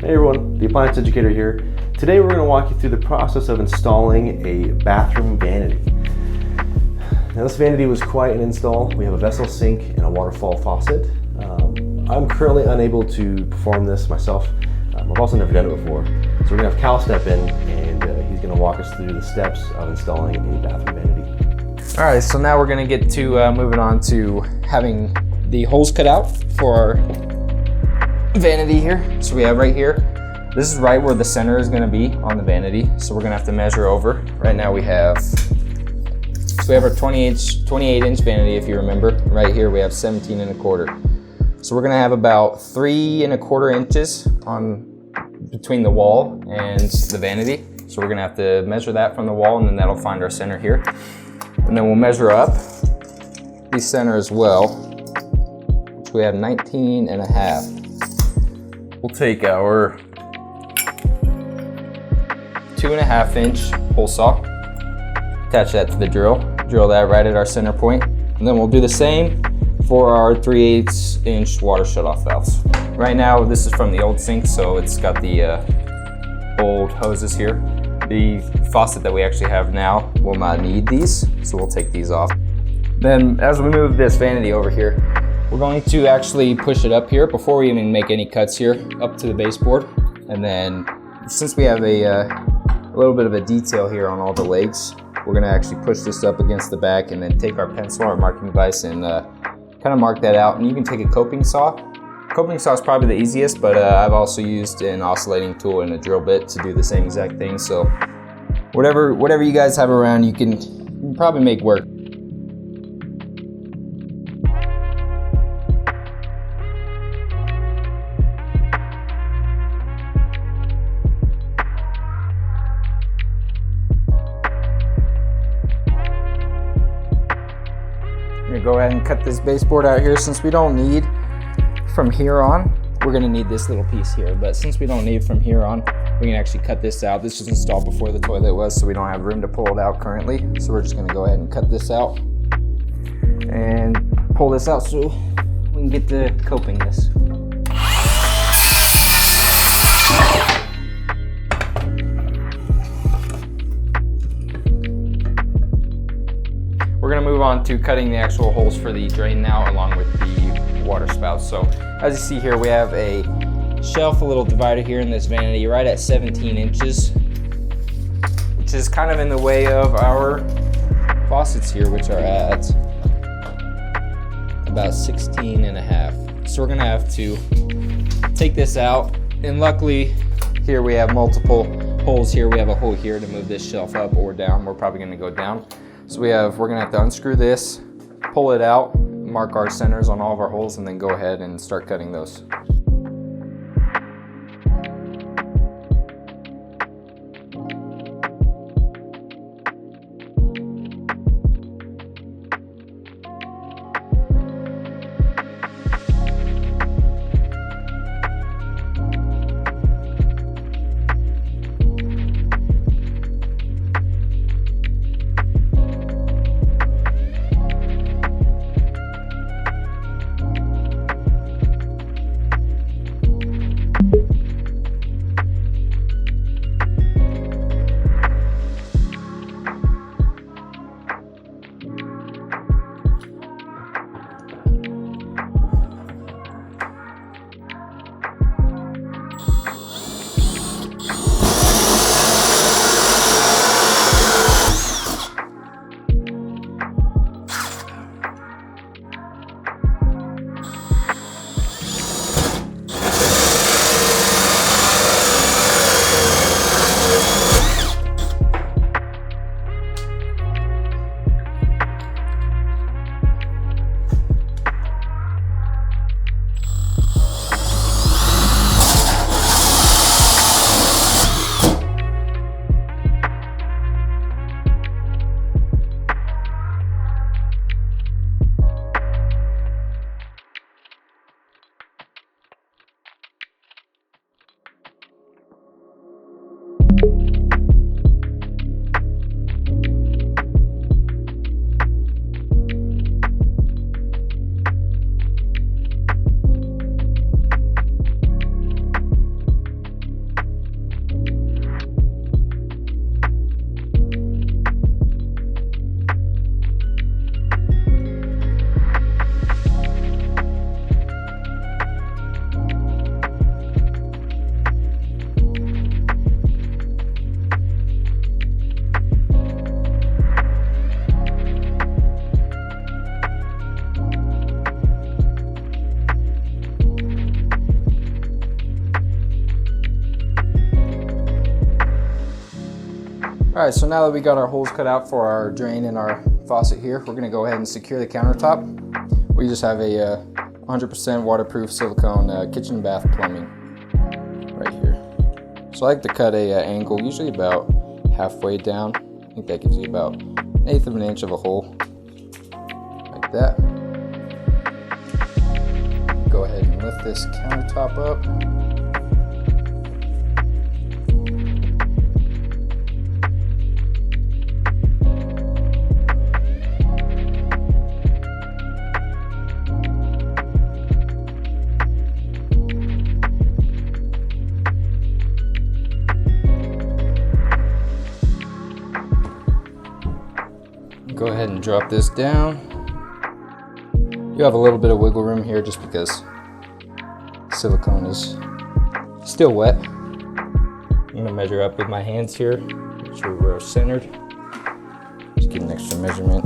Hey everyone, the Appliance Educator here. Today we're going to walk you through the process of installing a bathroom vanity. Now this vanity was quite an install. We have a vessel sink and a waterfall faucet. I'm currently unable to perform this myself. I've also never done it before. So we're going to have Cal step in and he's going to walk us through the steps of installing a bathroom vanity. All right, so now we're going to get to moving on to having the holes cut out for our vanity here. So we have right here, this is right where the center is going to be on the vanity. So we're going to have to measure over. Right now we have our 28 inch vanity, if you remember. Right here we have 17 1/4. So we're going to have about 3 1/4 inches between the wall and the vanity. So we're going to have to measure that from the wall, and then that'll find our center here. And then we'll measure up the center as well, which we have 19 1/2. We'll take our 2 1/2 inch hole saw, attach that to the drill that right at our center point, and then we'll do the same for our 3/8 inch water shutoff valves. Right now this is from the old sink, so it's got the old hoses here. The faucet that we actually have now will not need these, so we'll take these off. Then as we move this vanity over here, we're going to actually push it up here before we even make any cuts here, up to the baseboard. And then since we have a little bit of a detail here on all the legs, we're gonna actually push this up against the back and then take our pencil or marking device and kind of mark that out. And you can take a coping saw. Coping saw is probably the easiest, but I've also used an oscillating tool and a drill bit to do the same exact thing. So whatever you guys have around, you can probably make work. I'm gonna go ahead and cut this baseboard out here. Since we don't need from here on, we're gonna need this little piece here, but since we don't need from here on, we can actually cut this out. This was installed before the toilet was, so we don't have room to pull it out currently. So we're just gonna go ahead and cut this out and pull this out so we can get to coping this. We're gonna move on to cutting the actual holes for the drain now, along with the water spouts. So as you see here, we have a shelf, a little divider here in this vanity right at 17 inches, which is kind of in the way of our faucets here, which are at about 16 1/2. So we're gonna have to take this out, and luckily here we have multiple holes here. We have a hole here to move this shelf up or down. We're probably gonna go down. So we're gonna have to unscrew this, pull it out, mark our centers on all of our holes, and then go ahead and start cutting those. right, so now that we got our holes cut out for our drain and our faucet here, we're gonna go ahead and secure the countertop. We just have a 100% waterproof silicone kitchen and bath plumbing right here. So I like to cut a angle, usually about halfway down. I think that gives you about 1/8 of an inch of a hole, like that. Go ahead and lift this countertop up. Go ahead and drop this down. You have a little bit of wiggle room here just because silicone is still wet. I'm gonna measure up with my hands here, make sure we're centered. Just get an extra measurement.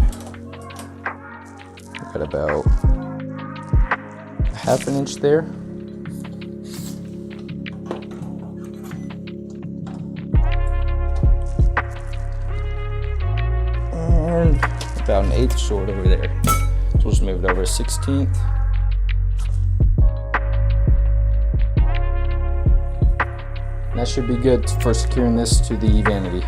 Got about 1/2 an inch there. And about 1/8 short over there. So we'll just move it over 1/16. That should be good for securing this to the vanity.